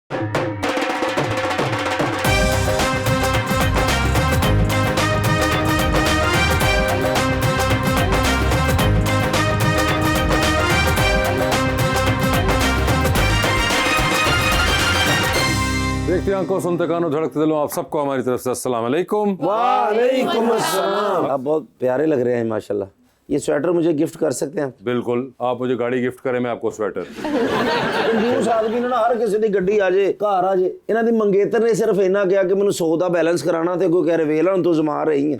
देखते आंखों सुनते कानों धड़कते दिलों, आप सबको हमारी तरफ से अस्सलाम वालेकुम। वालेकुम अस्सलाम। आप बहुत प्यारे लग रहे हैं माशाल्लाह। ये स्वेटर मुझे गिफ्ट कर सकते हैं? बिल्कुल, आप मुझे गाड़ी गिफ्ट करें, मैं आपको स्वेटर। कंजूस आदमी ने ना हर किसी दी गड्डी आ जाए घर आ जाए। इन्हां दी मंगेतर ने सिर्फ इन्ना कहा कि मैनूं 100 दा बैलेंस कराना ते कोई कह रहे वेला हुण तू जमा रही है।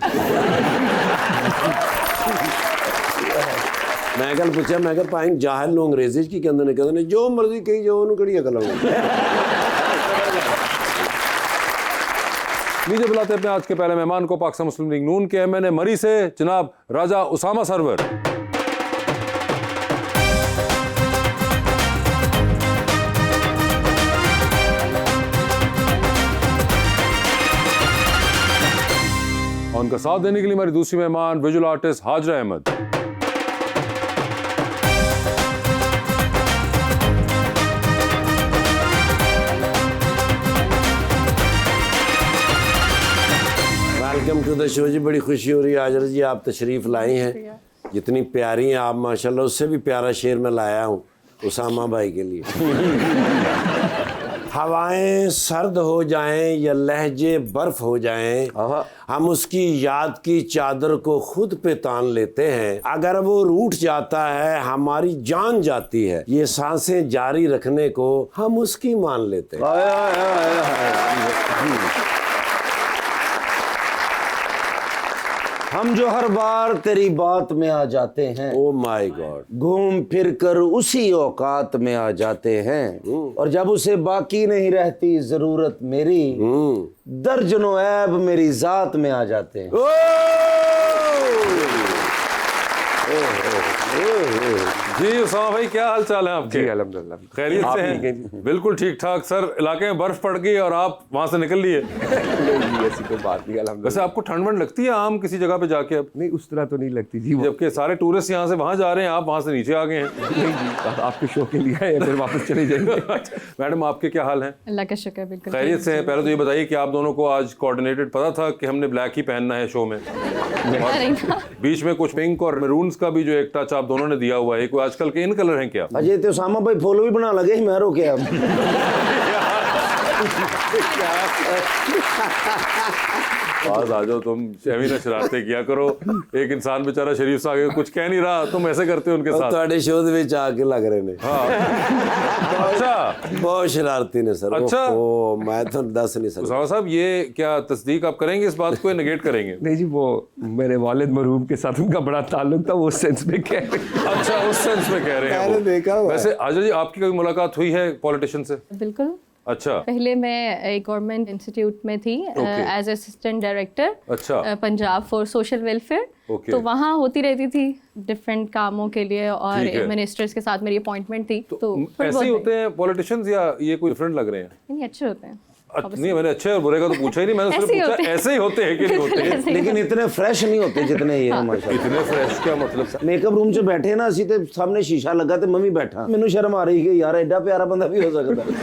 मैं कल पूछा, मैं कहा भाई जाहिल लोग अंग्रेजी की कहते ने जो मर्जी कही जाओ उन्होंने कड़ी अकल लीजिए बुलाते अपने आज के पहले मेहमान को, पाकिस्तान मुस्लिम लीग नून के एमएनए मरी से जनाब राजा उसामा सरवर। और उनका साथ देने के लिए हमारी दूसरी मेहमान visual artist Hajra Ahmad. Welcome to the show जी। बड़ी खुशी हो रही है हाजरा जी आप तशरीफ़ लाई हैं, जितनी प्यारी हैं आप माशाल्लाह, उससे भी प्यारा शेर मैं लाया हूँ उसामा भाई के लिए। हवाएं सर्द हो जाएं या लहजे बर्फ हो जाएं, हम उसकी याद की चादर को खुद पे तान लेते हैं। अगर वो रूठ जाता है हमारी जान जाती है, ये सांसें जारी रखने को हम उसकी मान लेते हैं। हम जो हर बार तेरी बात में आ जाते हैं, ओ माय गॉड, घूम फिर कर उसी औकात में आ जाते हैं। और जब उसे बाकी नहीं रहती जरूरत मेरी, दर्जनों ऐब मेरी जात में आ जाते हैं। जी उसामा भाई, क्या हाल चाल है आपके? अल्हम्दुलिल्लाह खैरियत से हैं? बिल्कुल ठीक ठाक सर। इलाके में बर्फ पड़ गई और आप वहां से निकल लिए। नहीं ऐसी कोई बात नहीं अल्हम्दुलिल्लाह। वैसे आपको ठंड वंड लगती है आम किसी जगह पे जाके? अब नहीं उस तरह तो नहीं लगती जी। जबकि सारे टूरिस्ट यहाँ से वहाँ जा रहे हैं, आप वहाँ से नीचे आ गए हैं। नहीं जी, आपके शो के लिए आए फिर वापस चले जाएंगे। मैडम आपके क्या हाल हैं? अल्लाह का शुक्र, बिल्कुल खैरियत से हैं? पहले तो ये बताइए कि आप दोनों को आज कोऑर्डिनेटेड पता था कि हमने ब्लैक ही पहनना है शो में? बीच में कुछ पिंक और मैरून्स का भी जो एक टच आप दोनों ने दिया हुआ है, कोई आजकल के इन कलर हैं क्या? अजय तो उसामा भाई फूल भी बना लगे, मैं रोके अब। पास आ जाओ तुम, शहवी ना शरारतें किया करो। एक इंसान बेचारा शरीफ से आगे कुछ कह नहीं रहा, तुम ऐसे करते हो उनके साथ। ਤੁਹਾਡੇ ਸ਼ੋਅ ਦੇ ਵਿੱਚ ਆ ਕੇ ਲੱਗ ਰਹੇ ਨੇ। अच्छा बहुत शरारती ने सर। अच्छा। ओ मैं तो दस नहीं सकता। उसामा साहब ये क्या तस्दीक आप करेंगे इस बात को, नेगेट करेंगे? नहीं जी, वो मेरे वालिद मरहूम के साथ उनका बड़ा ताल्लुक था, वो उस सेंस में कह रहे हैं। अच्छा, उस सेंस में कह रहे हैं मैंने देखा वो। हुआ है। वैसे आजा जी, आपकी कभी मुलाकात हुई है पॉलिटिशियन से? बिल्कुल। अच्छा। पहले मैं एक गवर्नमेंट इंस्टीट्यूट में थी एज असिस्टेंट डायरेक्टर। अच्छा। Punjab for social welfare. Okay. तो वहाँ होती रहती थी डिफरेंट कामों के लिए, और ठीक है। मिनिस्टर्स के साथ मेरी अपॉइंटमेंट थी। तो ऐसे ही होते हैं पॉलिटिशियंस या ये कोई डिफरेंट लग रहे हैं? नहीं, अच्छे होते हैं। नहीं, मैंने अच्छे और बुरे का तो पूछा ही नहीं, मैंने सिर्फ पूछा ऐसे ही होते हैं कि नहीं होते हैं। लेकिन इतने फ्रेश नहीं होते जितने ये हैं माशाल्लाह। इतने फ्रेश क्या मतलब? मेकअप रूम च बैठे ना ਅਸੀਂ ਤੇ ਸਾਹਮਣੇ ਸ਼ੀਸ਼ਾ ਲੱਗਾ ਤੇ ਮੈਂ ਵੀ ਬੈਠਾ, ਮੈਨੂੰ ਸ਼ਰਮ ਆ ਰਹੀ ਕਿ ਯਾਰ ਐਡਾ ਪਿਆਰਾ ਬੰਦਾ भी हो सकता है।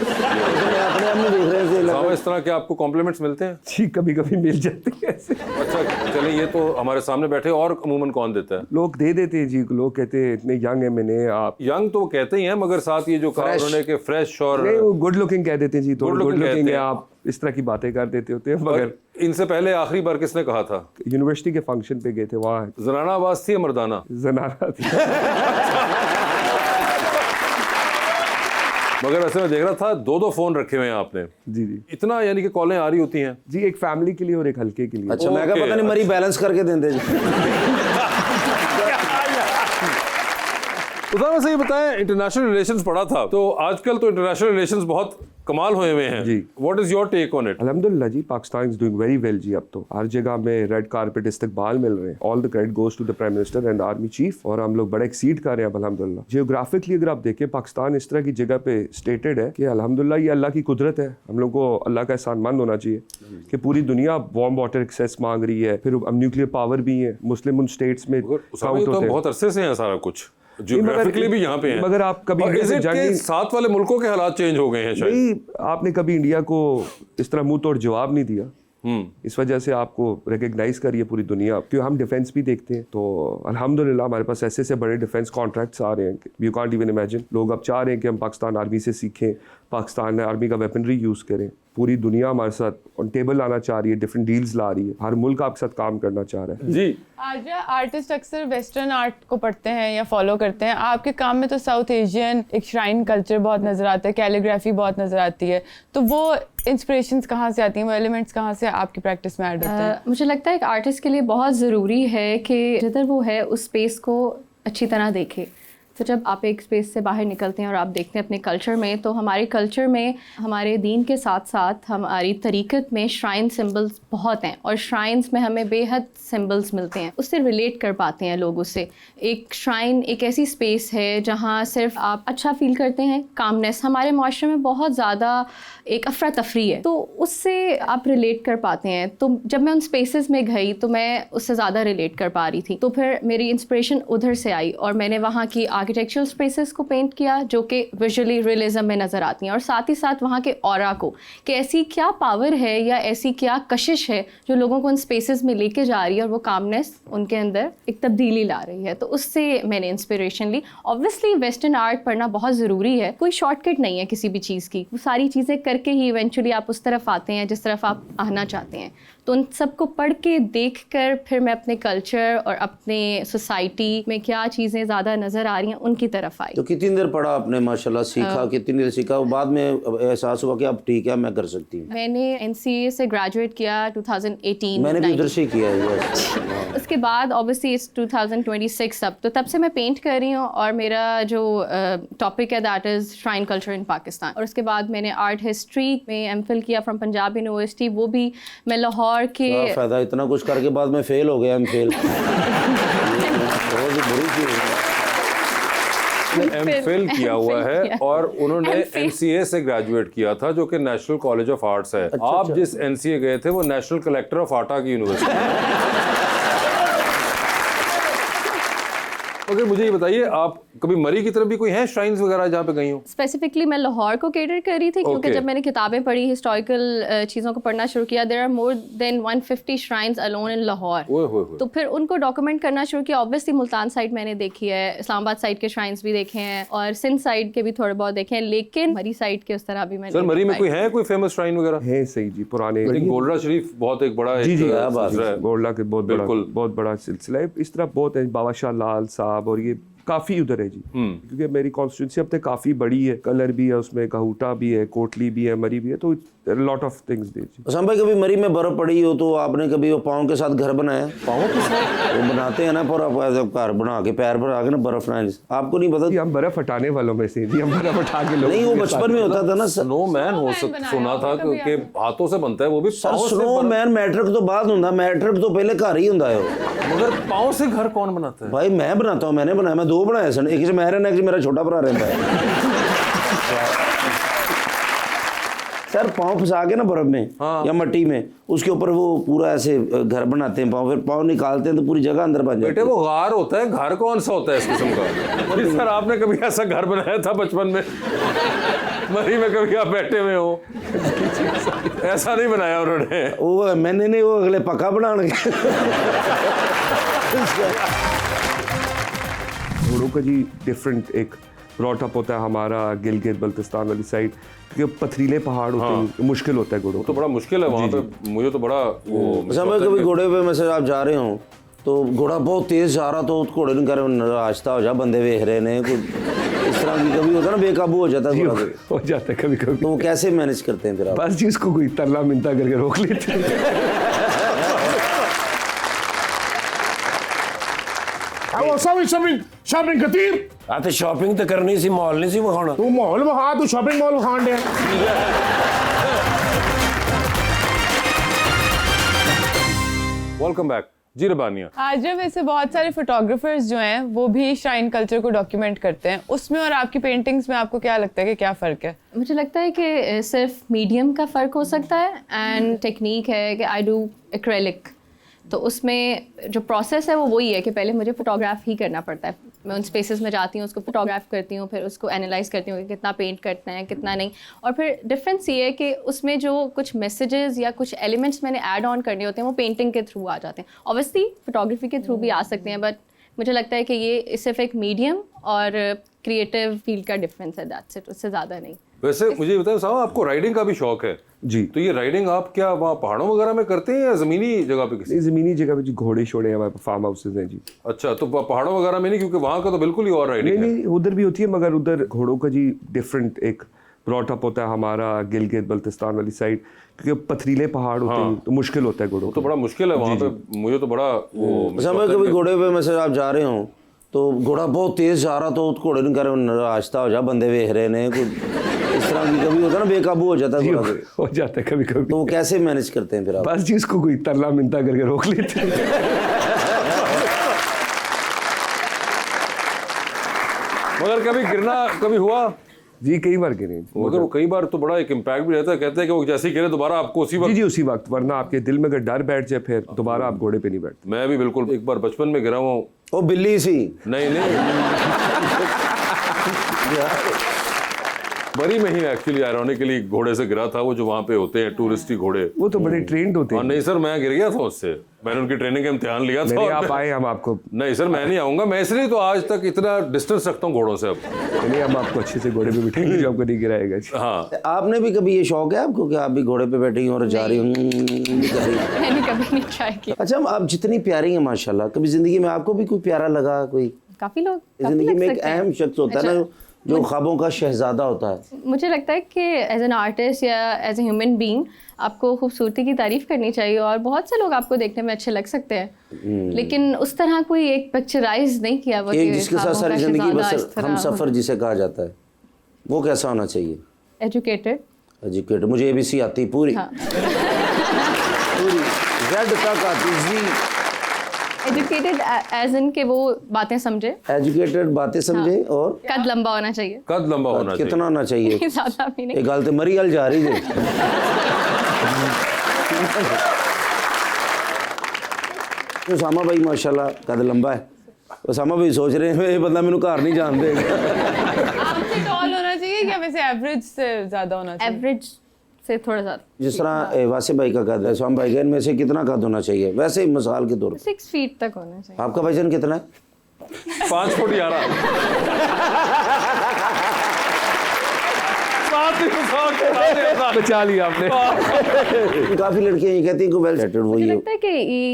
मैं अपने आप में देख रहे थे साहब, इस तरह के आपको कॉम्प्लीमेंट्स मिलते हैं? जी कभी कभी मिल जाते हैं ऐसे। अच्छा चलिए, ये तो हमारे सामने बैठे, और अमूमन कौन देता है? लोग दे देते हैं जी, लोग कहते हैं इतने यंग है मैंने आप। यंग तो कहते ही हैं, मगर साथ ये जो कहा उन्होंने कि फ्रेश और नहीं, वो गुड लुकिंग कह देते हैं जी, तो Good गुड looking लुकिंग कहते है हैं। आप, इस तरह की बातें कर देते होते हैं। मगर इनसे पहले आखिरी बार किसने कहा था? यूनिवर्सिटी के फंक्शन पे गए थे, वहाँ जनाना आवाज थी या मर्दाना? जनाना थी। मगर ऐसे मैं देख रहा था 2-2 फोन रखे हुए हैं आपने। जी जी इतना, यानी कि कॉलें आ रही होती हैं? जी, एक फैमिली के लिए और एक हल्के के लिए। अच्छा, मैं कहा पता नहीं मरी बैलेंस करके देंगे जी। उदाहरण से ये बताएं, इंटरनेशनल रिलेशंस पढ़ा था, तो आजकल तो इंटरनेशनल रिलेशंस बहुत कमाल हुए हुए हैं जी। What is your take on it? अल्हम्दुलिल्लाह जी, Pakistan is doing very well जी। अब तो हर जगह में रेड कारपेट इस्तकबाल मिल रहे हैं। All the credit goes to the prime minister and army chief, और हम लोग बड़ा एक्सीड कर रहे हैं अल्हम्दुलिल्लाह। जियोग्राफिकली अगर आप देखें, पाकिस्तान इस तरह की जगह पे स्टेटेड है कि अल्हम्दुलिल्लाह ये अल्लाह की कुदरत है। हम लोग को अल्लाह का एहसानमंद होना चाहिए कि पूरी दुनिया वार्म वाटर एक्सेस मांग रही है, फिर अब न्यूक्लियर पावर भी है, मुस्लिम उन स्टेट्स में काउंट तो होते हैं। बहुत अरसे से है सारा कुछ। जियोग्राफिकली भी यहाँ पे हैं, मगर आप कभी और is it कि साथ वाले मुल्कों के हालात चेंज हो गए हैं शायद? नहीं, आपने कभी इंडिया को इस तरह मुंह तोड़ जवाब नहीं दिया, इस वजह से आपको रिकग्नाइज करिए पूरी दुनिया, क्योंकि हम डिफेंस भी देखते हैं। तो अल्हम्दुलिल्लाह हमारे पास ऐसे बड़े डिफेंस कॉन्ट्रैक्ट्स आ रहे हैं, यू कांट इवन इमेजिन। लोग अब चाह रहे हैं कि हम पाकिस्तान आर्मी से सीखें, पाकिस्तान आर्मी का वेपनरी यूज़ करें। पूरी दुनिया हमारे साथ ऑन टेबल लाना चाह रही है, डिफरेंट डील्स ला रही है, हर मुल्क आपके साथ काम करना चाह रहा है। जी आज आर्टिस्ट अक्सर वेस्टर्न आर्ट को पढ़ते हैं या फॉलो करते हैं, आपके काम में तो साउथ एशियन एक श्राइन कल्चर बहुत नज़र आता है, कैलीग्राफी बहुत नज़र आती है, तो वो इंस्पिरेशंस कहाँ से आती हैं, वो एलिमेंट्स कहाँ से आपकी प्रैक्टिस में ऐड होते हैं? मुझे लगता है एक आर्टिस्ट के लिए बहुत ज़रूरी है कि जिधर वो है उस स्पेस को अच्छी तरह देखे। तो जब आप एक स्पेस से बाहर निकलते हैं और आप देखते हैं अपने कल्चर में, तो हमारे कल्चर में हमारे दीन के साथ साथ हमारी तरीक़त में श्राइन सिंबल्स बहुत हैं, और श्राइन्स में हमें बेहद सिंबल्स मिलते हैं, उससे रिलेट कर पाते हैं लोग उससे। एक श्राइन एक ऐसी स्पेस है जहाँ सिर्फ आप अच्छा फील करते हैं, कामनेस। हमारे माशरे में बहुत ज़्यादा एक अफरा तफरी है, तो उससे आप रिलेट कर पाते हैं। तो जब मैं उन स्पेसेस में गई तो मैं उससे ज़्यादा रिलेट कर पा रही थी, तो फिर मेरी इंस्पिरेशन उधर से आई और मैंने वहाँ की आर्किटेक्चरल स्पेसेस को पेंट किया जो कि विजुअली रियलिज्म में नज़र आती हैं, और साथ ही साथ वहाँ के ऑरा को, कि ऐसी क्या पावर है या ऐसी क्या कशिश है जो लोगों को उन स्पेसेस में लेके जा रही है और वो कामनेस उनके अंदर एक तब्दीली ला रही है। तो उससे मैंने इंस्पिरेशन ली। ऑब्वियसली वेस्टर्न आर्ट पढ़ना बहुत ज़रूरी है, कोई शॉर्टकट नहीं है किसी भी चीज़ की, वो सारी चीज़ें करके ही इवेंचुअली आप उस तरफ आते हैं जिस तरफ आप आना चाहते हैं। तो उन सबको पढ़ के देख कर फिर मैं अपने कल्चर और अपने सोसाइटी में क्या चीज़ें ज़्यादा नज़र आ रही हैं उनकी तरफ आई। तो कितनी देर पढ़ा आपने, माशाल्लाह सीखा, कितनी देर सीखा, बाद में एहसास हुआ कि अब ठीक है मैं कर सकती हूँ? मैंने NCA से ग्रेजुएट किया 2018। मैंने भी उधर से किया है। उसके बाद ऑब्वियसली इट्स 2026 अब, तो तब से मैं पेंट कर रही हूँ, और मेरा जो टॉपिक है that is shrine culture in Pakistan. और उसके बाद मैंने आर्ट हिस्ट्री में MPhil किया फ्रॉम पंजाब यूनिवर्सिटी, वो भी मैं लाहौर के। क्या फायदा, इतना कुछ करके बाद में फेल हो गया, MPhil। बहुत ही बुरी चीज़ है। MPhil किया हुआ है और उन्होंने NCA से ग्रेजुएट किया था जो कि नेशनल कॉलेज ऑफ आर्ट्स है। आप जिस NCA गए थे वो नेशनल कलेक्टर ऑफ आटा की यूनिवर्सिटी। मगर मुझे ये बताइए, आप कभी मरी की तरफ भी कोई है श्राइन्स वगैरह जहाँ पे गई हो? स्पेसिफिकली मैं लाहौर को कैटर कर रही थी, क्योंकि जब मैंने किताबें पढ़ी, हिस्टोरिकल चीज़ों को पढ़ना शुरू किया, there are more than 150 shrines alone in Lahore. तो फिर उनको डॉक्यूमेंट करना शुरू किया। ऑब्वियसली मुल्तान साइड मैंने देखी है, इस्लामाबाद साइड के श्राइन्स भी देखे हैं, और सिंध साइड के भी थोड़े बहुत देखे हैं, लेकिन मरी साइड के उस तरह भी मैंने। सर मरी में कोई है, कोई फेमस श्राइन वगैरह? है सही जी, पुराने गोलरा शरीफ बहुत एक बड़ा गोलरा के बहुत बड़ा सिलसिला है। इस तरह बहुत है, बाबा शाह लाल साहब, और ये काफ़ी उधर है जी, क्योंकि मेरी कॉन्स्टिट्यूंसी अब तक काफ़ी बड़ी है, कलर भी है उसमें, कहूटा भी है, कोटली भी है, मरी भी है, तो लॉट ऑफ थिंग्स दे जी। असम भाई, कभी मरी में बर्फ पड़ी हो तो आपने कभी वो पाँव के साथ घर बनाया? पाँव के साथ वो बनाते हैं ना, पूरा घर बना के पैर पर आके ना बर्फ बनाए, आपको नहीं पता? हम बर्फ हटाने वालों में से जी, हम बर्फ हटा के लोग नहीं, वो बचपन में होता था ना। स्नो मैन हो सुना था कि हाथों से बनता है, वो भी सर स्नो मैन मैट्रिक तो बाद होता, मैट्रिक तो पहले घर ही होता है वो। मगर पाँव से घर कौन बनाता है? भाई मैं बनाता हूँ, मैंने बनाया, मैं 2 बनाए सन, एक से मैं रहना, एक से मेरा छोटा भरा रहता है। सर पाँव फंसा के ना बर्फ में या मट्टी में, उसके ऊपर वो पूरा ऐसे घर बनाते हैं पाँव, फिर पाँव निकालते हैं तो पूरी जगह अंदर बन जाती है। बेटे वो गार होता है, घर कौन सा होता है इस किस्म का? सर आपने कभी ऐसा घर बनाया था बचपन में? मरी में कभी आप बैठे हुए हो? ऐसा नहीं बनाया उन्होंने। वो मैंने नहीं, वो अगले पक्का बनाने। घोड़ों का जी डिफरेंट एक ब्रॉटअप होता है हमारा गिलगित बल्तिस्तान वाली साइड, क्योंकि पथरीले पहाड़ होते हैं, मुश्किल होता है घोड़ों तो बड़ा मुश्किल है वहाँ पे। मुझे तो बड़ा वो समय कभी घोड़े पे में से आप जा रहे हो तो घोड़ा बहुत तेज जा रहा, तो घोड़े ने कह आहिस्ता हो जा, बंदे वेख रहे ने, इस तरह की कभी होता है ना, बेकाबू हो जाता है, हो जाता है कभी कभी। तो वो कैसे मैनेज करते हैं फिर आप? बस जी इसको कोई तरला मिनता करके रोक लेते हैं। शॉपिंग कतीर तो शॉपिंग तो करनी सी, माहौल नहीं सी विखाना। तू माहौल विखा, तू शॉपिंग मॉल विखान दे। वेलकम बैक जी रबानिया। आज जब वैसे बहुत सारे फोटोग्राफर्स जो हैं वो भी श्राइन कल्चर को डॉक्यूमेंट करते हैं, उसमें और आपकी पेंटिंग्स में आपको क्या लगता है कि क्या फ़र्क है? मुझे लगता है कि सिर्फ मीडियम का फ़र्क हो सकता है, एंड टेक्निक है कि आई डू एक्रेलिक, तो उसमें जो प्रोसेस है वो वही है कि पहले मुझे फोटोग्राफ ही करना पड़ता है। मैं उन स्पेसेस में जाती हूँ, उसको फोटोग्राफ करती हूँ, फिर उसको एनालाइज करती हूँ कि कितना पेंट करना है कितना नहीं। और फिर डिफरेंस ये है कि उसमें जो कुछ मैसेजेस या कुछ एलिमेंट्स मैंने ऐड ऑन करने होते हैं वो पेंटिंग के थ्रू आ जाते हैं। ऑब्वियसली फोटोग्राफी के थ्रू भी आ सकते हैं, बट मुझे लगता है कि ये सिर्फ एक मीडियम और क्रिएटिव फील्ड का डिफरेंस है, दैट्स इट, उससे ज़्यादा नहीं। वैसे मुझे बताओ साहब, आपको राइडिंग का भी शौक है जी। तो ये राइडिंग आप क्या वहाँ पहाड़ों वगैरह में करते हैं या ज़मीनी जगह पे किसी? ज़मीनी जगह पे जी घोड़े शोड़े हमारे फार्म हाउसेज हैं जी। अच्छा, तो पहाड़ों वगैरह में नहीं, क्योंकि वहाँ का तो बिल्कुल ही और राइडिंग है। नहीं उधर भी होती है, मगर उधर घोड़ों का जी डिफरेंट एक ब्रॉटअप होता है हमारा गिलगित बल्तिस्तान वाली साइड, क्योंकि पथरीले पहाड़ होते हैं तो मुश्किल होता है घोड़ों तो बड़ा मुश्किल है वहाँ पे। मुझे तो बड़ा वो समय कभी घोड़े पे में से आप जा रहे हो तो घोड़ा बहुत तेज जा रहा तो घोड़े ने कह रहे आहिस्ता हो जा, बंदे वेख रहे ने, कुछ इस तरह की कभी होता है ना, बेकाबू हो जाता है घोड़ा। हो जाता है कभी कभी। तो वो कैसे मैनेज करते हैं फिर आप? बस जिसको कोई तरला मिनता करके रोक लेते हैं। मगर कभी गिरना कभी हुआ? जी कई बार गिरे। मगर वो कई बार तो बड़ा एक इम्पैक्ट भी रहता है, कहते हैं कि वो जैसे ही गिरे दोबारा आपको उसी जी वक्त। जी उसी वक्त, वरना आपके दिल में अगर डर बैठ जाए फिर दोबारा आप घोड़े पे नहीं बैठते। मैं भी बिल्कुल एक बार बचपन में गिरा हूँ। ओ बिल्ली सी। नहीं बरी में ही एक्चुअली आयरॉनिकली घोड़े से गिरा था, वो जो वहाँ पे होते हैं टूरिस्टी घोड़े। वो तो बड़े ट्रेंड होते और हैं। नहीं सर, मैं गिर गया था उससे, मैंने उनकी ट्रेनिंग का इम्तिहान लिया था। नहीं आप आए, हम आपको। नहीं सर, मैं नहीं आऊंगा, मैं इसलिए तो आज तक इतना डिस्टेंस रखता हूँ घोड़ों से अब। नहीं हम आपको अच्छे से घोड़े पे बिठाएंगे जो आपको नहीं गिराएगा जी। हाँ, आपने भी कभी ये शौक है आपको कि आप भी घोड़े पे बैठी और जा रही हूँ? मैंने कभी नहीं ट्राई किया। अच्छा, आप जितनी प्यारी हैं माशाल्लाह, कभी जिंदगी में आपको भी कोई प्यारा लगा? कोई काफ़ी लोग जिंदगी लग में एक सकते हैं। अहम शख्स होता है ना जो ख्वाबों का शहजादा होता है? मुझे लगता है कि एज एन आर्टिस्ट या एज ए ह्यूमन बीइंग आपको खूबसूरती की तारीफ करनी चाहिए, और बहुत से लोग आपको देखने में अच्छे लग सकते हैं, लेकिन उस तरह कोई एक पिक्चराइज नहीं किया हुआ एक कि जिसके साथ ख्वाबों सारी का जिंदगी शहजादा बस इस तरह हम सफ़र जिसे कहा जाता है, वो कैसा होना चाहिए? एजुकेटेड। एजुकेटेड, मुझे ABC आती पूरी। हाँ। पूरी Z तक आती जी। एजुकेटेड एज इन के वो बातें समझे, एजुकेटेड बातें समझे, और कद लंबा होना चाहिए। कद लंबा होना चाहिए। कितना होना चाहिए? ज़्यादा भी नहीं। एक गल तो मरी हल जा रही है। उसामा भाई माशाल्लाह कद लंबा है। उसामा भाई सोच रहे हैं ये बंदा मैनू घर नहीं जान देगा। आपसे टॉल होना चाहिए क्या वैसे एवरेज से ज्यादा होना चाहिए? एवरेज से थोड़ा ज़्यादा। जिस तरह वासिफ भाई का कद है, उसामा भाई का, इनमें से कितना कद होना चाहिए वैसे ही मिसाल के तौर पर? 6 फीट तक होना चाहिए। आपका वजन कितना है? 5 फुट 11। बचा लिया आपने। काफी लड़कियां ये कहती हैं कि वेल सेटेड मुझे वही है। लगता है कि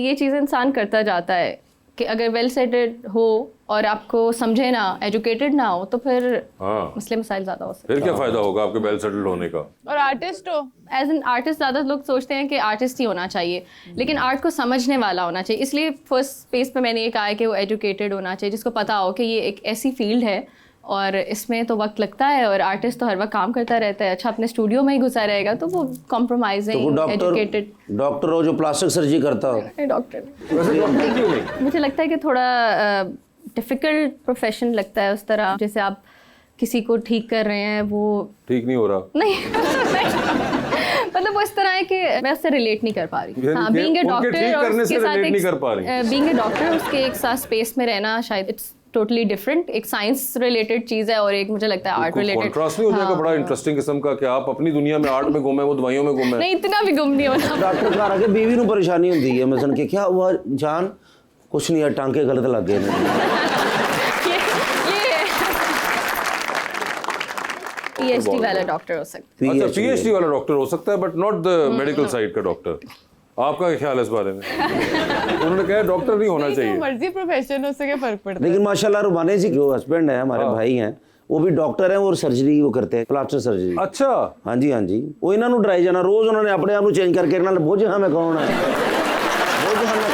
ये चीज़ इंसान करता जाता है कि अगर वेल सेटेड हो और आपको समझे ना, एजुकेटेड ना हो, तो फिर हाँ, मसले मसाइल ज़्यादा हो सकते फिर क्या फायदा होगा आपके वेल सेटल्ड होने का? और आर्टिस्ट हो? हैं। एज एन आर्टिस्ट ज़्यादा लोग सोचते हैं कि आर्टिस्ट ही होना चाहिए, लेकिन आर्ट को समझने वाला होना चाहिए। इसलिए फर्स्ट स्पेस पे मैंने ये कहा है कि वो एजुकेटेड होना चाहिए, जिसको पता हो कि ये एक ऐसी फील्ड है और इसमें तो वक्त लगता है, और आर्टिस्ट तो हर वक्त काम करता रहता है। अच्छा, अपने स्टूडियो में ही घुसा रहेगा तो वो तो वो कॉम्प्रोमाइजिंग एजुकेटेड डॉक्टर हो जो प्लास्टिक सर्जरी करता हो। डॉक्टर। वैसे डॉक्टर क्यों नहीं? मुझे लगता है कि थोड़ा डिफ़िकल्ट प्रोफेशन लगता है उस तरह, जैसे आप किसी को ठीक कर रहे हैं, वो ठीक नहीं हो रहा। नहीं मतलब वो इस तरह है कि मैं उससे रिलेट नहीं कर पा रही। यानी हाँ, कि बीइंग ए उनके डॉक्टर ठीक और करने उसके से साथ relate नहीं कर पा रही। बीइंग ए डॉक्टर उसके एक साथ स्पेस में रहना शायद इट्स टोटली डिफरेंट। एक साइंस रिलेटेड चीज़ है और एक मुझे लगता है आर्ट रिलेटेड। कॉन्ट्रास्ट नहीं हो जाएगा बड़ा इंटरेस्टिंग किस्म का कि आप अपनी दुनिया में आर्ट में घूमे, वो दवाइयों में घूमे? नहीं, इतना भी गुम नहीं होना। डॉक्टर घर आके बीवी को परेशानी होती है मसलन कि क्या हुआ जान? कुछ नहीं यार, टांके गलत लग गए PhD वाला डॉक्टर हो सकता अच्छा, PhD वाला डॉक्टर हो सकता है, but not the medical side का डॉक्टर। आपका क्या ख्याल है इस बारे में? उन्होंने कहा डॉक्टर नहीं होना चाहिए। मर्जी प्रोफेशन, उससे क्या फर्क पड़ता है? लेकिन माशाल्लाह रुबानी जी जो हस्बैंड है हमारे भाई हैं, वो भी डॉक्टर हैं और सर्जरी वो करते हैं, प्लास्टिक सर्जरी। अच्छा, हाँ जी, हाँ जी। वो इन्होंने डराई जाना रोज, उन्होंने अपने आप को चेंज करके ना बोझ हमें कौन है बोझ हमें।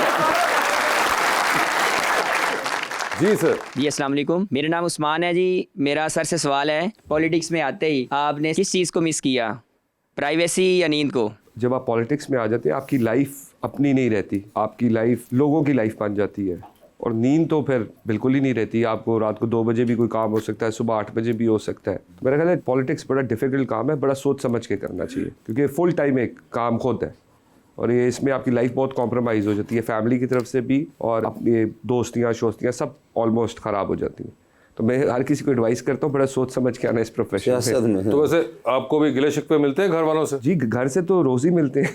जी सर। जी अस्सलाम वालेकुम, मेरा नाम उस्मान है जी। मेरा सर से सवाल है, पॉलिटिक्स में आते ही आपने किस चीज़ को मिस किया, प्राइवेसी या नींद को? जब आप पॉलिटिक्स में आ जाते हैं आपकी लाइफ अपनी नहीं रहती, आपकी लाइफ लोगों की लाइफ बन जाती है, और नींद तो फिर बिल्कुल ही नहीं रहती। आपको रात को 2 बजे भी कोई काम हो सकता है, सुबह 8 बजे भी हो सकता है। मेरा ख्याल है पॉलिटिक्स बड़ा डिफिकल्ट काम है, बड़ा सोच समझ के करना चाहिए, क्योंकि फुल टाइम एक काम खुद है। और ये इसमें आपकी लाइफ बहुत कॉम्प्रोमाइज़ हो जाती है, फैमिली की तरफ से भी और अपनी दोस्तियाँ शोस्तियाँ सब ऑलमोस्ट ख़राब हो जाती हैं। तो मैं हर किसी को एडवाइस करता हूँ बड़ा सोच समझ के आना इस प्रोफेशन सियासत में। में तो वैसे आपको भी गिले शिकवे मिलते हैं घर वालों से? जी घर से तो रोज़ ही मिलते हैं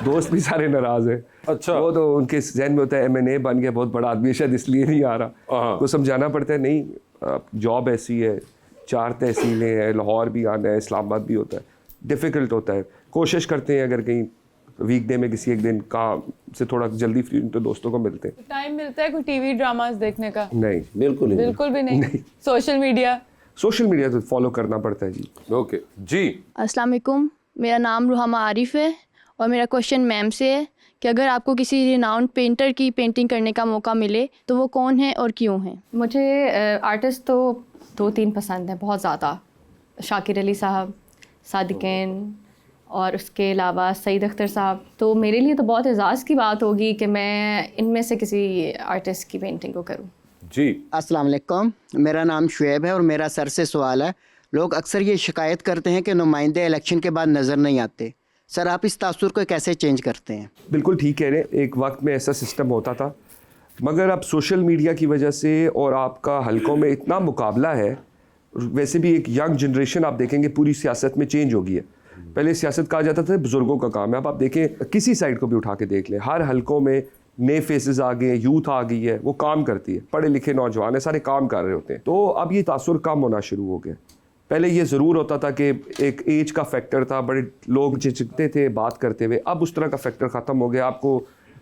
दोस्त भी सारे नाराज़ हैं। अच्छा। वो तो उनके जहन में होता है MNA बन गया, बहुत बड़ा आदमी है, शायद इसलिए नहीं आ रहा। को समझाना पड़ता है नहीं जॉब ऐसी है, 4 तहसीलें हैं, लाहौर भी आना है, इस्लामाबाद भी होता है, डिफ़िकल्ट होता है। कोशिश करते हैं अगर कहीं वीकडे में किसी एक दिन काम से थोड़ा जल्दी फ्री तो दोस्तों को मिलते हैं। टाइम मिलता है कोई टीवी ड्रामास देखने का? नहीं, बिल्कुल ही नहीं। बिल्कुल भी नहीं। सोशल मीडिया तो फॉलो करना पड़ता है जी। ओके जी। अस्सलाम वालेकुम, मेरा नाम रुहामा आरिफ है और मेरा क्वेश्चन मैम से है कि अगर आपको किसी रिनाउंड पेंटर की पेंटिंग करने का मौका मिले तो वो कौन है और क्यों है? मुझे आर्टिस्ट तो 2-3 पसंद हैं बहुत ज़्यादा। शाकिर अली साहब, सादिकीन और उसके अलावा सईद अख्तर साहब। तो मेरे लिए तो बहुत एजाज़ की बात होगी कि मैं इनमें से किसी आर्टिस्ट की पेंटिंग को करूं। जी। अस्सलाम वालेकुम, मेरा नाम शुएब है और मेरा सर से सवाल है। लोग अक्सर ये शिकायत करते हैं कि नुमाइंदे इलेक्शन के बाद नज़र नहीं आते। सर आप इस तासुर को कैसे चेंज करते हैं? बिल्कुल ठीक कह रहे हैं, एक वक्त में ऐसा सिस्टम होता था, मगर अब सोशल मीडिया की वजह से और आपका हलकों में इतना मुकाबला है, वैसे भी एक यंग जनरेशन आप देखेंगे पूरी सियासत में चेंज हो गई है। पहले सियासत कहा जाता था बुजुर्गों का काम है, अब आप देखें किसी साइड को भी उठा के देख लें, हर हलकों में नए फेसेस आ गए, यूथ आ गई है, वो काम करती है, पढ़े लिखे नौजवान है, सारे काम कर रहे होते हैं। तो अब ये तासुर कम होना शुरू हो गया। पहले ये ज़रूर होता था कि एक एज का फैक्टर था, बड़े लोग झिझकते थे बात करते हुए, अब उस तरह का फैक्टर ख़त्म हो गया। आपको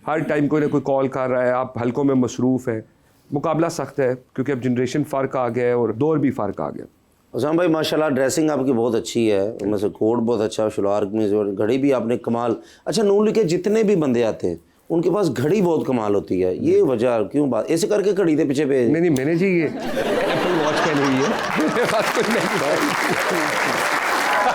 हर टाइम कोई ना कोई कॉल कर रहा है, आप हलकों में मसरूफ़ है, मुकाबला सख्त है क्योंकि अब जनरेशन फ़र्क आ गया है और दौर भी फ़र्क आ गया। उसामा भाई माशाल्लाह ड्रेसिंग आपकी बहुत अच्छी है, उनमें से कोट बहुत अच्छा, शलवार कमीज और घड़ी भी आपने कमाल। अच्छा, नून लीग के जितने भी बंदे आते हैं उनके पास घड़ी बहुत कमाल होती है, ये वजह क्यों? बात ऐसे करके घड़ी के पीछे पे नहीं मैंने जी ये एप्पल वॉच पहनी हुई है। मेरे पास कुछ नहीं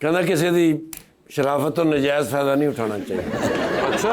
कहना किसी दी शराफत तो नजायज फायदा नहीं उठाना चाहिए। अच्छा।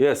Yes.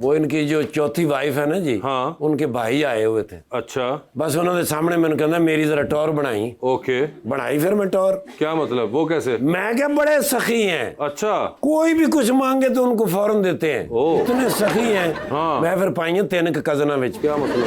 वो इनकी जो चौथी वाइफ है ना जी, हाँ। उनके भाई आए हुए थे। अच्छा। बस उन्होंने सामने मैंने कहना मेरी जरा टौर बनाई। ओके। बनाई फिर मैं टौर। क्या मतलब, वो कैसे? मैं क्या बड़े सखी हैं। अच्छा। कोई भी कुछ मांगे तो उनको फौरन देते हैं, ओह। इतने सखी हैं। हाँ। मैं फिर पाइया 3 कजन विच। क्या मतलब?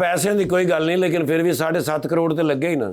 पैसे की कोई गल नहीं, लेकिन फिर भी 7.5 करोड़ तो लगे ही ना।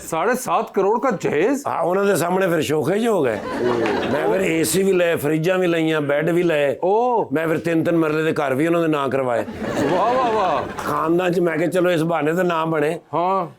7.5 करोड़ का जहेज? हाँ, उन्होंने सामने फिर शोखे जो हो गए। मैं फिर AC भी लाए, फ्रिजा भी लाइया, बेड भी लाए। ओह। मैं फिर 3 मरले के घर भी उन्होंने ना करवाए। वाह वाह वाह। खानदान च मैं क्या चलो इस बहाने तो ना बने। हाँ।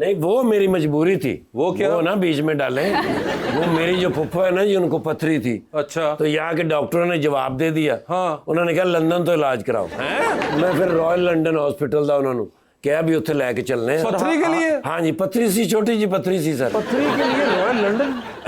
नहीं वो मेरी मजबूरी थी। वो क्या? वो ना बीच में डाले। वो मेरी जो फुफ्फा है ना जी, उनको पथरी थी। अच्छा। तो यहाँ के डॉक्टरों ने जवाब दे दिया। हाँ। उन्होंने कहा लंदन तो इलाज कराओ। मैं फिर रॉयल लंडन हॉस्पिटल का उन्होंने क्या भी उत्थे लेके चलने हैं। पथरी के लिए? हाँ जी, पथरी सी, छोटी जी पथरी सी सर। पथरी के लिए रॉयल लंदन?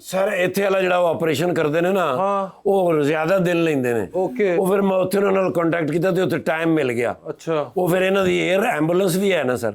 सर इत्थे वाला ਜਿਹੜਾ ਆਪਰੇਸ਼ਨ ਕਰਦੇ ਨੇ ਨਾ, ਉਹ ਜ਼ਿਆਦਾ ਦਿਨ ਲੈਂਦੇ ਨੇ। Okay। ਉਹ ਫਿਰ ਮੈਂ ਉੱਥੇ ਉਹਨਾਂ ਨਾਲ ਕੰਟੈਕਟ ਕੀਤਾ ਤੇ ਉੱਥੇ ਟਾਈਮ ਮਿਲ ਗਿਆ। अच्छा। ਉਹ ਫਿਰ ਇਹਨਾਂ ਦੀ 에ਅਰ ਐਂਬੂਲੈਂਸ ਵੀ ਹੈ ਨਾ ਸਰ।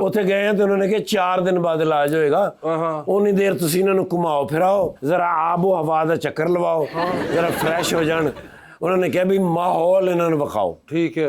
ਉੱਥੇ ਗਏ ਆ ਤੇ ਉਹਨਾਂ ਨੇ ਕਿਹਾ 4 ਦਿਨ ਬਾਅਦ ਇਲਾਜ ਹੋਏਗਾ। ਉਨੀ ਦੇਰ ਤੁਸੀਂ ਇਹਨਾਂ ਨੂੰ ਘੁਮਾਓ ਫਿਰਾਓ, ਜ਼ਰਾ ਆਬੋ ਹਵਾ ਦਾ ਚੱਕਰ ਲਵਾਓ, ਜ਼ਰਾ ਫਰੈਸ਼ ਹੋ ਜਾਣ। उन्होंने कहा भी माहौल इन्होंने बखाओ। ठीक है।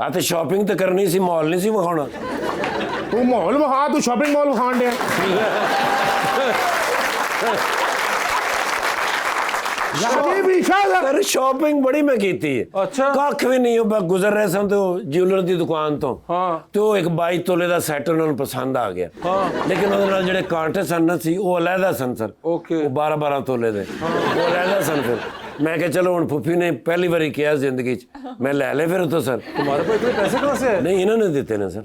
आते शॉपिंग तो करनी सी, माहौल नहीं सी बखाना। वो मॉल में हाँ तो शॉपिंग मॉल खान दे। सर शॉपिंग बड़ी मैं की थी। अच्छा। कख भी नहीं हो, गुजर रहे सन तो ज्वेलर की दुकान तो। हाँ। तो एक 22 तोले का सैट उन्होंने पसंद आ गया। हाँ। लेकिन उहदे नाल जेडे कांटे सन ना सी वो अलहदा सन सर। ओके। वो 12-12 तोले दे। वो अलहदा सन। फिर मैं क्या चलो हुण फुफी ने पहली बारी किया जिंदगी च, मैं ले ले फिर तो सर। तुम्हारे पास इतने पैसे कहाँ से है? नहीं इन्होंने दिते ने सर।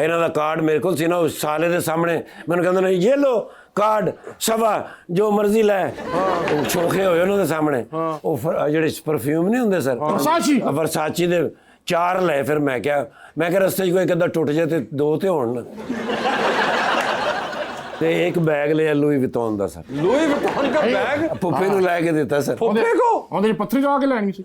इन्हों का कार्ड मेरे को सी ना, उस साले के सामने मैंने कहते नहीं ये लो कार्ड सवा जो मर्जी लै। छोखे होए उन्होंने सामने। वो जेडे परफ्यूम नहीं होंगे सर, वर्साची। वर्साची दे 4 ਲੈ ਫਿਰ ਮੈਂ ਕਿਹਾ ਰਸਤੇ 'ਚ ਕੋਈ ਇੱਕ ਅੱਧਾ ਟੁੱਟ ਜਾਏ ਤੇ 2 ਤੇ ਹੋਣ ਨਾ ਤੇ ਇੱਕ ਬੈਗ ਲਿਆ ਲੂਈ ਵਿਟੋਨ ਦਾ ਸਰ। लुई विटॉन का बैग ਪੁੱਪੇ ਨੂੰ ਲੈ ਕੇ ਦਿੱਤਾ ਸਰ। फुप्पे को ਉਹਦੇ 'ਚ ਪੱਥਰੀ ਜਵਾ ਕੇ ਲੈਣੀ ਸੀ।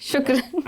शुक्र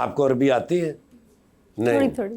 आपको अरबी आती है? थोड़ी नहीं थोड़ी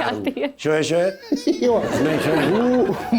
आती है। शोए नहीं शोए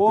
ओ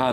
हाँ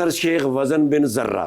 सर शेख वजन बिन जर्रा।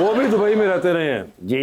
वो भी दुबई में रहते रहे हैं। जी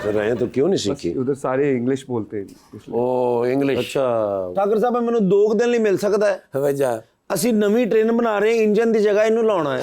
तो रहे तो क्यों नहीं सीखी? उधर सारे इंग्लिश बोलते हैं इसलिए। ओ इंग्लिश। अच्छा ਠਾਕਰ ਸਾਹਿਬ ਮੈਨੂੰ 2 ਦਿਨ ਲਈ ਮਿਲ ਸਕਦਾ ਹੈ? ਵਜਾ ਅਸੀਂ ਨਵੀਂ ਟ੍ਰੇਨ ਬਣਾ ਰਹੇ ਹਾਂ ਇੰਜਨ ਦੀ ਜਗ੍ਹਾ ਇਹਨੂੰ ਲਾਉਣਾ ਹੈ।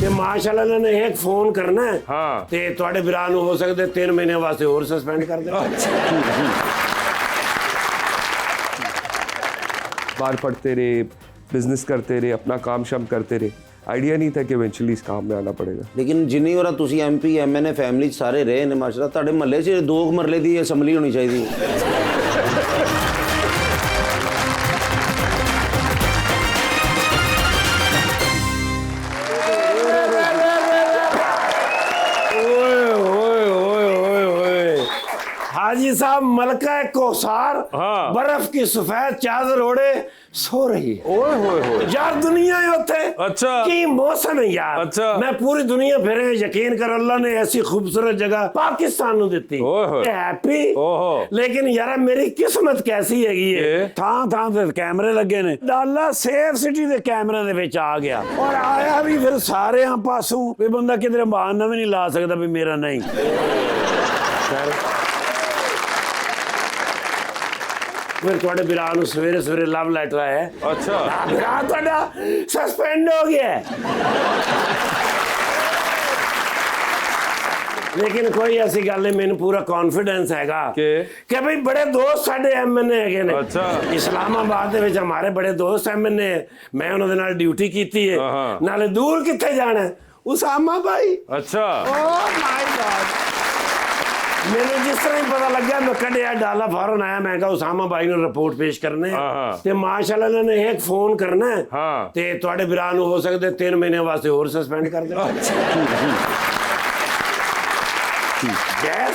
ਤੇ ਮਾਸ਼ਾਅੱਲਾ ਇਹਨਾਂ ਨੇ ਇੱਕ ਫੋਨ ਕਰਨਾ ਹੈ हाँ ਤੇ ਤੁਹਾਡੇ ਵੀਰਾਂ ਨੂੰ ਹੋ ਸਕਦੇ 3 ਮਹੀਨੇ ਵਾਸਤੇ ਹੋਰ ਸਸਪੈਂਡ ਕਰ ਦੇਣਾ। बाहर पढ़ते रहे, बिजनेस करते रहे, अपना काम शाम करते रहे। आइडिया नहीं था कि इवेंचुअली इस काम में आना पड़ेगा। ਲੇਕਿਨ ਜਿੰਨੀ ਵਾਰ ਤੁਸੀਂ ਐਮਪੀ ਐਮਐਨਏ ਫੈਮਿਲੀ 'ਚ ਸਾਰੇ ਰਹੇ ਨੇ ਮਾਸ਼ਾਅੱਲਾ ਤੁਹਾਡੇ ਮਹੱਲੇ 'ਚ 2 ਮਰਲੇ ਦੀ ਅਸੈਂਬਲੀ ਹੋਣੀ ਚਾਹੀਦੀ ਹੈ। हाजी साहब मलका कोसार हाँ। बर्फ की सफेद चादर ओढ़े सो रही है। ओए होए होए यार दुनिया ही होते अच्छा। की मौसम है यार। अच्छा। मैं पूरी दुनिया फिरे यकीन कर अल्लाह ने ऐसी खूबसूरत जगह पाकिस्तान ਨੂੰ ਦਿੱਤੀ ओए होए हैप्पी। ओहो लेकिन यार मेरी किस्मत कैसी हैगी है ये? ਥਾਂ ਤੇ ਕੈਮਰੇ ਲੱਗੇ ਨੇ ਡਾਲਾ ਸੇਫ ਸਿਟੀ ਦੇ ਕੈਮਰੇ ਦੇ ਵਿੱਚ ਆ ਗਿਆ ਔਰ ਆਇਆ ਵੀ ਫਿਰ ਸਾਰਿਆਂ ਪਾਸੋਂ ਵੀ ਬੰਦਾ ਕਿਧਰੇ ਬਹਾਨਾ ਵੀ ਨਹੀਂ ਲਾ ਸਕਦਾ ਵੀ ਮੇਰਾ ਨਹੀਂ। ਫਿਰ ਤੁਹਾਡੇ ਵੀਰਾਂ ਨੂੰ ਸਵੇਰੇ ਸਵੇਰੇ ਲਵ ਲੈਟਰ ਆਇਆ। अच्छा ਵੀਰਾਂ ਤੁਹਾਡਾ ਸਸਪੈਂਡ ਹੋ ਗਿਆ। ਲੇਕਿਨ ਕੋਈ ਐਸੀ ਗੱਲ ਨਹੀਂ ਮੈਨੂੰ ਪੂਰਾ ਕੌਨਫੀਡੈਂਸ ਹੈਗਾ ਕਿ ਭਈ ਬੜੇ ਦੋਸਤ ਸਾਡੇ ਐਮਐਨਏ ਹੈਗੇ ਨੇ। ਅੱਛਾ ਇਸਲਾਮਾਬਾਦ ਦੇ ਵਿੱਚ ਹਮਾਰੇ ਬੜੇ ਦੋਸਤ ਐਮਐਨਏ ਮੈਂ ਉਹਨਾਂ ਦੇ ਨਾਲ ਡਿਊਟੀ ਕੀਤੀ ਹੈ। ਨਾਲੇ ਦੂਰ ਕਿੱਥੇ ਜਾਣਾ ਉਸਾਮਾ ਭਾਈ। अच्छा ਓ ਮਾਈ ਗॉड ਮੈਨੂੰ ਜਿਸ ਤਰ੍ਹਾਂ ਹੀ ਪਤਾ ਲੱਗਿਆ ਮੈਂ ਕੱਢਿਆ ਡਾਲਾ ਫੌਰਨ ਆਇਆ ਮੈਂ ਕਿਹਾ ਉਸਾਮਾ ਭਾਈ ਨੂੰ ਰਿਪੋਰਟ ਪੇਸ਼ ਕਰਨੇ ਤੇ ਮਾਸ਼ਾਅੱਲਾ ਇਹਨਾਂ ਨੇ ਇੱਕ ਫੋਨ ਕਰਨਾ ਤੇ ਤੁਹਾਡੇ ਵੀਰਾਂ ਨੂੰ ਹੋ ਸਕਦੇ 3 ਮਹੀਨੇ ਵਾਸਤੇ ਹੋਰ ਸਸਪੈਂਡ ਕਰ ਦੇਣਾ। ਯੈਸ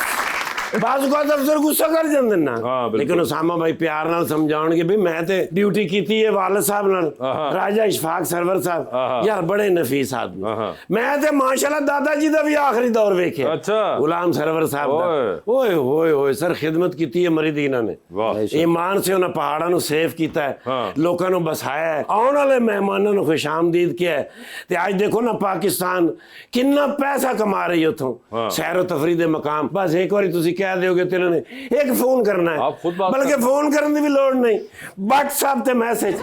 ਬਾਜ਼ੂ ਕੋ ਅਫਸਰ ਗੁੱਸਾ ਕਰ ਜਾਂਦੇ ਨਾ ਲੇਕਿਨ ਉਸਾਮਾ ਭਾਈ ਪਿਆਰ ਨਾਲ ਸਮਝਾਉਣਗੇ ਵੀ ਮੈਂ ਤੇ ਡਿਊਟੀ ਕੀਤੀ ਹੈ ਵਾਲਦ ਸਾਹਿਬ ਨਾਲ ਰਾਜਾ ਇਸ਼ਫਾਕ ਸਰਵਰ ਸਾਹਿਬ ਯਾਰ ਬੜੇ ਨਫੀਸ ਆਦਮੀ ਮੈਂ ਤੇ ਮਾਸ਼ਾਅੱਲਾ ਦਾਦਾ ਜੀ ਦਾ ਵੀ ਆਖਰੀ ਦੌਰ ਵੇਖਿਆ। अच्छा गुलाम सरवर साहब ਦਾ ਓਏ ਹੋਏ ਹੋਏ ਸਰ ਖਿਦਮਤ ਕੀਤੀ ਹੈ ਮਰੀਦੀਨਾ ਨੇ ਈਮਾਨ ਸੇ ਉਹਨਾਂ ਪਹਾੜਾਂ ਨੂੰ ਸੇਫ ਕੀਤਾ ਹੈ ਲੋਕਾਂ ਨੂੰ ਬਸਾਇਆ ਹੈ ਆਉਣ ਵਾਲੇ ਮਹਿਮਾਨਾਂ ਨੂੰ ਖੁਸ਼ਾਮਦੀਦ ਕਿਹਾ ਹੈ ਤੇ ਅੱਜ ਦੇਖੋ ਨਾ ਪਾਕਿਸਤਾਨ ਕਿੰਨਾ ਪੈਸਾ ਕਮਾ ਰਹੀ ਉਥੋਂ ਸੈਰ ਤਫਰੀਹ ਦੇ ਮਕਾਮ ਬਸ ਇੱਕ ਵਾਰੀ ਤੁਸੀਂ ਕਹਿ ਦਿਓਗੇ ਤੇ ਇਹਨਾਂ ਨੇ ਇੱਕ ਫੋਨ ਕਰਨਾ ਹੈ ਬਲਕਿ ਫੋਨ ਕਰਨ ਦੀ ਵੀ ਲੋੜ ਨਹੀਂ WhatsApp ਤੇ ਮੈਸੇਜ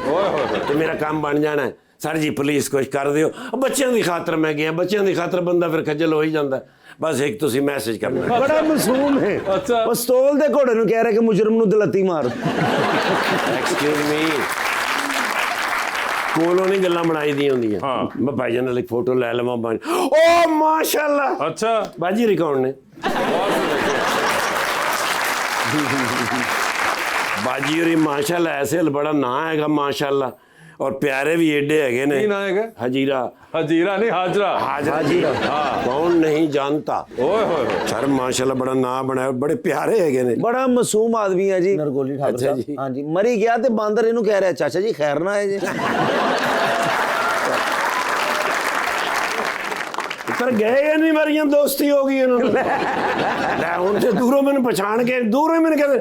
ਤੇ ਮੇਰਾ ਕੰਮ ਬਣ ਜਾਣਾ ਹੈ। ਸਰ ਜੀ ਪਲੀਜ਼ ਕੁਝ ਕਰ ਦਿਓ ਬੱਚਿਆਂ ਦੀ ਖਾਤਰ ਮੈਂ ਗਿਆ ਬੱਚਿਆਂ ਦੀ ਖਾਤਰ ਬੰਦਾ ਫਿਰ ਖੱਜਲ ਹੋ ਹੀ ਜਾਂਦਾ ਬਸ ਇੱਕ ਤੁਸੀਂ ਮੈਸੇਜ ਕਰਨਾ। ਬੜਾ ਮਾਸੂਮ ਹੈ। ਅੱਛਾ ਪਿਸਤੌਲ ਦੇ ਘੋੜੇ ਨੂੰ ਕਹਿ ਰਿਹਾ ਕਿ ਮੁਜਰਮ ਨੂੰ ਦਲਤੀ ਮਾਰ। ਐਕਸਕਿਊਜ਼ ਮੀ ਕੋਲੋਂ ਨਹੀਂ ਗੱਲਾਂ ਬਣਾਈ ਦੀਆਂ ਹੁੰਦੀਆਂ ਮੈਂ ਭਾਈਜਾਨ ਨਾਲ ਇੱਕ ਫੋਟੋ ਲੈ ਲਵਾਂ ਓ ਮਾਸ਼ਾਅੱਲਾ अच्छा ਬਾਜੀ ਰਿਕਾਰਡ ਨੇ ਬਾਜੀ ਹੋਰੀ ਮਾਸ਼ਾਅੱਲਾ ਐਸੇ ਬੜਾ ਨਾਂ ਹੈਗਾ ਮਾਸ਼ਾਅੱਲਾ और प्यारे भी एडे हैगे ने हजीरा हजीरा नहीं हाजरा हाजरा कौन नहीं जानता ओए होए सर माशाल्लाह बड़ा नाम बनाया बड़े प्यारे हैगे ने बड़ा मासूम आदमी है जी नरगोली ठाकुर साहब। हाँ जी मरी गया ते बांदर इनू कह रहा है चाचा जी खैर ना है जी पर गए या नहीं मरियां दोस्ती हो गई उन्होंने उनसे दूरों मैंने पहचान के दूरों मैंने कहते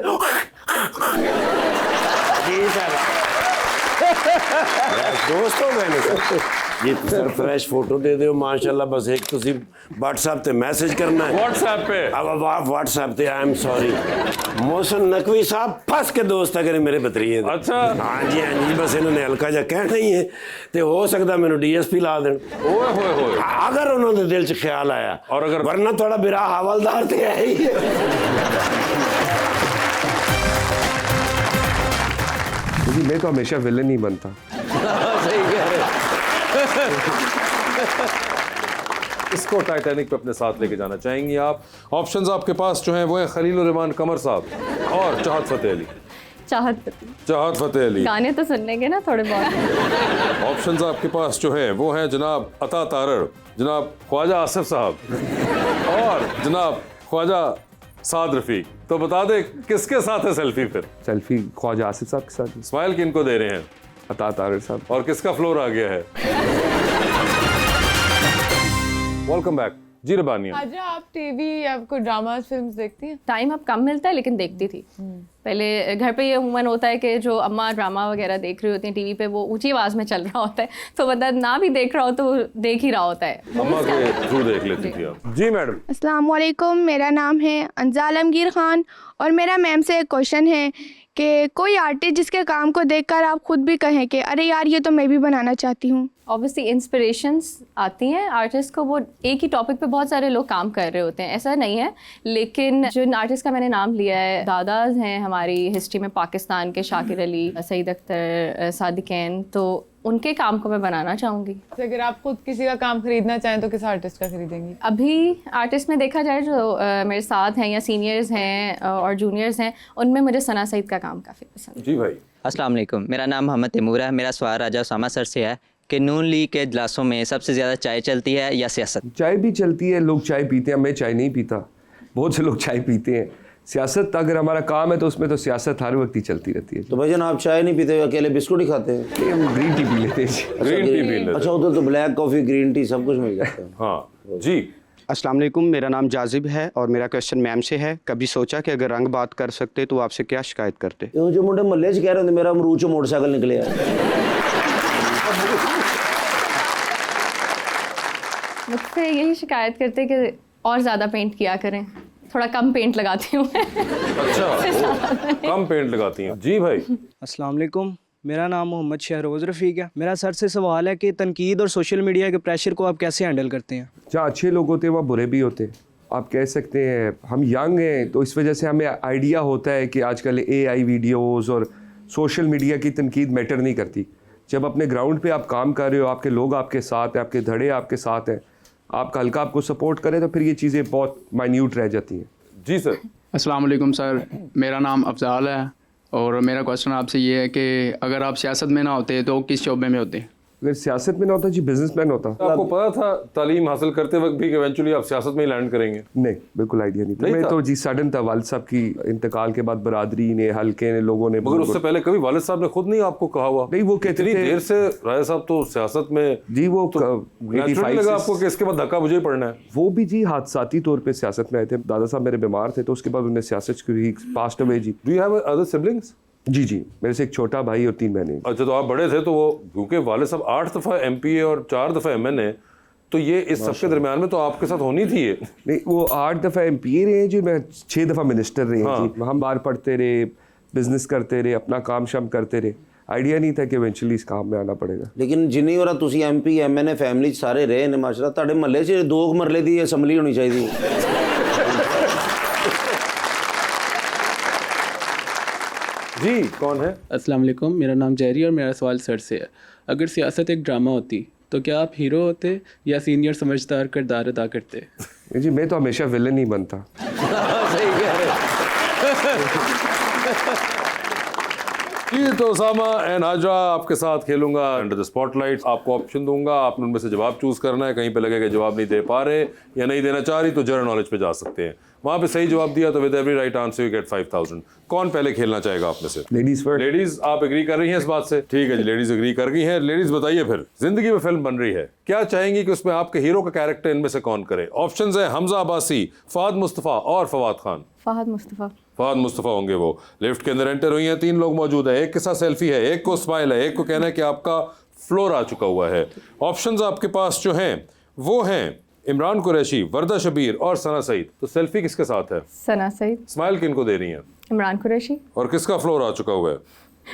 दोस्त हो मैंने सर ये सर फ्रेश फोटो दे दो माशाल्लाह बस एक ਤੁਸੀਂ WhatsApp ਤੇ ਮੈਸੇਜ ਕਰਨਾ ਹੈ WhatsApp पे अब WhatsApp ਤੇ I am sorry Mohsin Naqvi साहब फंस के दोस्त अगर मेरे बतरीए अच्छा हाँ जी बस इन्होंने हल्का ਜਿਹਾ ਕਹਿਣਾ ਹੀ ਹੈ ਤੇ ਹੋ ਸਕਦਾ ਮੈਨੂੰ DSP ਲਾ ਦੇਣ ओए होए होए अगर उन्होंने दिल च ख्याल आया और अगर वरना थोड़ा बिरा हवलदार तो है ही जी मैं तो हमेशा विलन ही बनता। सही कह रहे इसको टाइटैनिक पे अपने साथ लेके जाना चाहेंगी आप? ऑप्शंस आपके पास जो हैं वो हैं खलील रहमान कमर साहब और चाहत फतेह अली। चाहत फतेह अली। गाने तो सुन लेंगे ना थोड़े बहुत। ऑप्शंस आपके पास जो हैं वो हैं जनाब अता तारड़, जनाब ख्वाजा आसिफ साहब और जनाब ख्वाजा साद रफीक। तो बता दे किसके साथ है सेल्फी फिर? सेल्फी ख्वाजा आसिफ साहब के साथ। स्माइल किनको दे रहे हैं? अता तारड़ साहब। और किसका फ्लोर आ गया है? वेलकम बैक जी रबानिया। आजा आप टीवी या कोई ड्रामा फिल्म्स देखती हैं? टाइम अब कम मिलता है लेकिन देखती थी। पहले घर पे ये अमूमन होता है कि जो अम्मा ड्रामा वगैरह देख रही होती हैं टीवी पे वो ऊंची आवाज़ में चल रहा होता है तो बंदा ना भी देख रहा हो तो देख ही रहा होता है। अम्मा के थ्रू देख लेती थी आप। जी मैडम। अस्सलाम वालेकुम, मेरा नाम है अंजा आलमगीर ख़ान और मेरा मैम से एक क्वेश्चन है कि कोई आर्टिस्ट जिसके काम को देखकर आप खुद भी कहें कि अरे यार ये तो मैं भी बनाना चाहती हूँ। ऑब्वियसली इंस्पिरेशंस आती हैं आर्टिस्ट को, वो एक ही टॉपिक पे बहुत सारे लोग काम कर रहे होते हैं, ऐसा नहीं है। लेकिन जिन आर्टिस्ट का मैंने नाम लिया है, दादाज हैं हमारी हिस्ट्री में पाकिस्तान के, शाकिर अली, सईद अख्तर, सादिकैन, तो उनके काम को मैं बनाना चाहूँगी। तो अगर आप खुद किसी का काम खरीदना चाहें तो किस आर्टिस्ट का खरीदेंगी? अभी आर्टिस्ट में देखा जाए जो मेरे साथ हैं या सीनियर्स हैं और जूनियर्स हैं, उनमें मुझे सना सईद का काम काफ़ी पसंद है। जी भाई। अस्सलाम वालेकुम, मेरा नाम मोहम्मद तैमूर है। मेरा सवाल राजा उसामा सर से है कि नून लीग के इजलासों में सबसे ज़्यादा चाय चलती है या सियासत? चाय भी चलती है, लोग चाय पीते हैं, मैं चाय नहीं पीता, बहुत से लोग चाय पीते हैं। सियासत अगर हमारा काम है तो उसमें तो सियासत हर वक्त ही चलती रहती है। तो भाईजान आप चाय नहीं पीते, अकेले बिस्कुट ही खाते हैं? हम ग्रीन टी पी लेते हैं। ग्रीन टी पी लेते। अच्छा उधर तो ब्लैक कॉफ़ी, ग्रीन टी सब कुछ मिल जाता है। हाँ जी। अस्सलाम वालेकुम, मेरा नाम जाजिब है और मेरा क्वेश्चन मैम से है। कभी सोचा कि अगर रंग बात कर सकते तो आपसे क्या शिकायत करते? जो मुंडे महल्ले च कह रहे थे मेरा अमरूद चो मोटरसाइकिल निकले मुझसे यही शिकायत करते कि और ज़्यादा पेंट किया करें, थोड़ा कम पेंट लगाती हूँ मैं। अच्छा कम पेंट लगाती हैं। जी भाई। अस्सलाम वालेकुम, मेरा नाम मोहम्मद शहरोज़ रफ़ीक है। मेरा सर से सवाल है कि तनकीद और सोशल मीडिया के प्रेशर को आप कैसे हैंडल करते हैं? जहाँ अच्छे लोग होते हैं वहाँ बुरे भी होते हैं। आप कह सकते हैं हम यंग हैं तो इस वजह से हमें आइडिया होता है कि आजकल AI वीडियोज़ और सोशल मीडिया की तनकीद मैटर नहीं करती। जब अपने ग्राउंड पे आप काम कर रहे हो, आपके लोग आपके साथ हैं, आपके धड़े आपके साथ हैं, आपका हल्का आपको सपोर्ट करे तो फिर ये चीज़ें बहुत माइन्यूट रह जाती हैं। जी सर। अस्सलाम वालेकुम सर, मेरा नाम अफजाल है और मेरा क्वेश्चन आपसे ये है कि अगर आप सियासत में ना होते तो किस शोबे में होते? अगर सियासत में ना होता जी बिजनेसमैन होता। आपको पता था तालीम हासिल करते वक्त भी कि इवेंचुअली आप सियासत में ही लैंड करेंगे? नहीं, बिल्कुल आइडिया नहीं था। मैं तो जी सडन था, वालिद साहब की इंतकाल के बाद बरादरी ने, हल्के ने, लोगों ने। मगर उससे पहले कभी वालिद साहब ने खुद नहीं आपको कहा हुआ? नहीं, वो कहते थे देर से राय साहब तो सियासत में जी वो नेचुरली लगा आपको कि इसके बाद धक्का मुझे ही पड़ना है। वो भी जी हादसाती तौर पे सियासत में आए थे। दादा साहब मेरे बीमार थे तो उसके बाद उन्हें सियासत की पास्ट अवे जी। Do you have other siblings? जी जी, मेरे से एक छोटा भाई और 3 बहनें। अच्छा, तो आप बड़े थे तो वो क्योंकि वालिद साहब 8 दफ़ा MPA और 4 दफ़ा MNA, तो ये इस सबके दरमियान में तो आपके साथ होनी थी ये। नहीं, वो 8 दफ़ा MPA रहे जी, मैं 6 दफ़ा मिनिस्टर रहे हाँ। जी। हम बाहर पढ़ते रहे, बिजनेस करते रहे, अपना काम शाम करते रहे। आइडिया नहीं था कि इवेंचुअली इस काम में आना पड़ेगा। लेकिन जिन्नी वारा तुसी MP MNA फैमिली सारे रहे ने माशाल्लाह, तुहाडे महल्ले च 2 मरले दी असैम्बली होनी चाहिए। जी कौन है? अस्सलाम वालेकुम, मेरा नाम जहरी और मेरा सवाल सर से है। अगर सियासत एक ड्रामा होती तो क्या आप हीरो होते या सीनियर समझदार किरदार अदा करते? जी मैं तो हमेशा विलन ही बनता। सही कह रहे। जी तो उसामा एंड हाजरा आपके साथ खेलूंगा अंडर द स्पॉटलाइट। आपको ऑप्शन दूंगा, आपने उनमें से जवाब चूज करना है। कहीं पे लगेगा जवाब नहीं दे पा रहे या नहीं देना चाह रही तो जनरल नॉलेज पे जा सकते हैं। वहाँ पे सही जवाब दिया तो with every right answer you get 5000। कौन पहले खेलना चाहेगा आप में से? Ladies first. लेडीज आप एग्री कर रही हैं इस बात से? ठीक है जी, लेडीज एग्री कर गई हैं। लेडीज बताइए फिर, जिंदगी में फिल्म बन रही है, क्या चाहेंगी कि उसमें आपके हीरो का कैरेक्टर इनमें से कौन करे? ऑप्शंस है हमजा अब्बासी, फहद मुस्तफ़ा और फवाद खान। फहद मुस्तफ़ा। फहद मुस्तफ़ा होंगे वो। लिफ्ट के अंदर एंटर हुई हैं, 3 लोग मौजूद हैं। एक के साथ सेल्फी है, एक को स्माइल है, एक को कहना है कि आपका फ्लोर आ चुका हुआ है। ऑप्शंस आपके पास जो हैं वो हैं इमरान कुरैशी, वर्दा शबीर और सना सईद। तो सेल्फी किसके साथ है? सना सईद। स्माइल किनको दे रही हैं? इमरान कुरैशी। और किसका फ्लोर आ चुका हुआ है?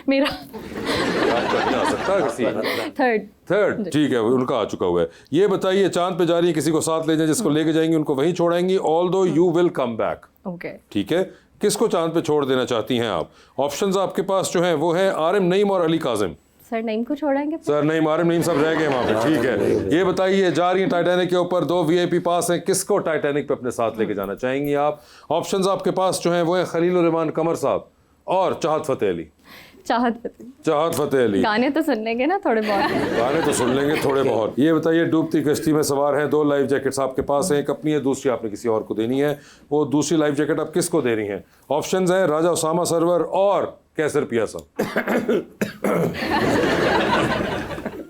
मेरा। आपका नहीं आ सकता किसी। थर्ड। ठीक है, उनका आ चुका हुआ है। ये बताइए, चांद पे जा रही है, किसी को साथ ले जाए, जिसको लेके जाएंगी उनको वहीं छोड़ेंगी, although you will come back. Okay. ठीक है, किसको चांद पे छोड़ देना चाहती हैं आप? ऑप्शंस आपके पास जो हैं वो हैं आरिम नईम और अली काजिम। सर नईम को छोड़ेंगे? सर नईम, आरिम नईम सब रह गए वहाँ पे। ठीक है, ये बताइए, जा रही हैं टाइटैनिक के ऊपर, 2 VIP पास हैं, किसको टाइटैनिक पे अपने साथ लेके जाना चाहेंगी आप? ऑप्शंस आपके पास जो हैं वो हैं खलील रहमान कमर साहब और चाहत फतेह अली। चाहत फतेह अली। गाने तो सुन लेंगे ना थोड़े बहुत? गाने तो सुन लेंगे थोड़े बहुत। ये बताइए, डूबती कश्ती में सवार हैं, 2 लाइफ जैकेट्स आपके पास हैं, एक अपनी है, दूसरी आपने किसी और को देनी है। वो दूसरी लाइफ जैकेट आप किसको दे रही हैं? ऑप्शंस हैं राजा उसामा सरवर और कैसर पियासा।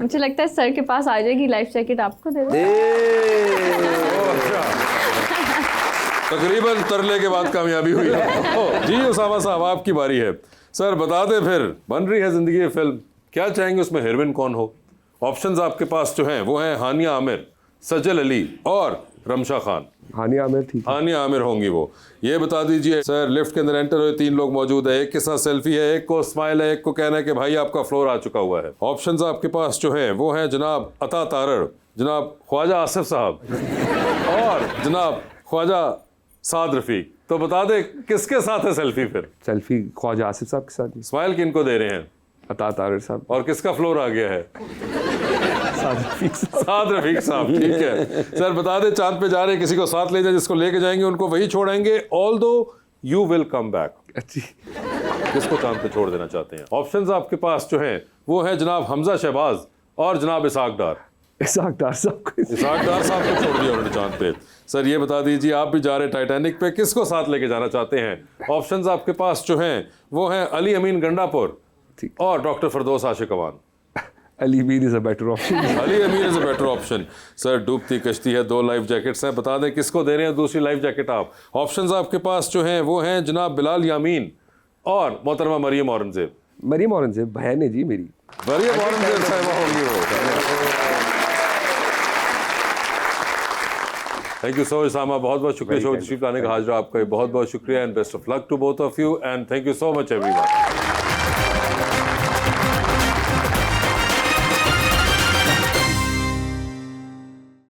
मुझे लगता है सर के पास आ जाएगी लाइफ जैकेट, आपको दे दो। तकरीबन तरले के बाद कामयाबी हुई। जी उसामा साहब, आपकी बारी है। सर बता दें फिर, बन रही है जिंदगी फिल्म, क्या चाहेंगे उसमें हीरोइन कौन हो? ऑप्शंस आपके पास जो हैं वो हैं हानिया आमिर, सजल अली और रमशा खान। हानिया आमिर। ठीक है, हानिया आमिर होंगी वो। ये बता दीजिए सर, लिफ्ट के अंदर एंटर हुए 3 लोग मौजूद है, एक के साथ सेल्फी है, एक को स्माइल है, एक को कहना है कि भाई आपका फ्लोर आ चुका हुआ है। ऑप्शंस आपके पास जो हैं वो हैं जनाब अता तारड़, जनाब ख्वाजा आसिफ साहब और जनाब ख्वाजा साद रफीक। तो बता दे किसके साथ है सेल्फी? फिर सेल्फी ख्वाजा आसिफ साहब के साथ। स्माइल किनको दे रहे हैं? अता तारड़ साहब। और किसका फ्लोर आ गया है? साद रफीक साहब। ठीक है सर, बता दे, चांद पे जा रहे हैं, किसी को साथ ले जाए, जिसको लेके जाएंगे उनको वही छोड़ेंगे, although you will come back. अच्छी। किसको चांद पे छोड़ देना चाहते हैं? ऑप्शंस आपके पास जो हैं वो है जनाब हमजा शहबाज और जनाब इसाक डार। इसाक डार साहब को छोड़ दिया उन्होंने चांद पे। सर ये बता दीजिए, आप भी जा रहे टाइटैनिक पे, किसको साथ लेके जाना चाहते हैं? ऑप्शंस आपके पास जो हैं वो हैं अली अमीन गंडापुर और doctor Firdous Ashiq Awan. Ali Amin is a better option. Ali Amin is a better option. Sir डूबती कश्ती है, 2 लाइफ जैकेट्स हैं, बता दें किसको दे रहे हैं दूसरी लाइफ जैकेट आप? ऑप्शंस आपके पास जो हैं वो हैं जनाब बिलाल यामीन और मोहतरमा मरियम औरंगजेब। मरियम औरंगजेब बहन है जी मेरी। मरियम औरंगजेब साहिबा होंगी वो। थैंक यू सो मच सामा, बहुत बहुत शुक्रिया शो तशरीफ लाने का। हाजिरा आपका बहुत बहुत शुक्रिया and best of luck to both of you and thank you so much everyone.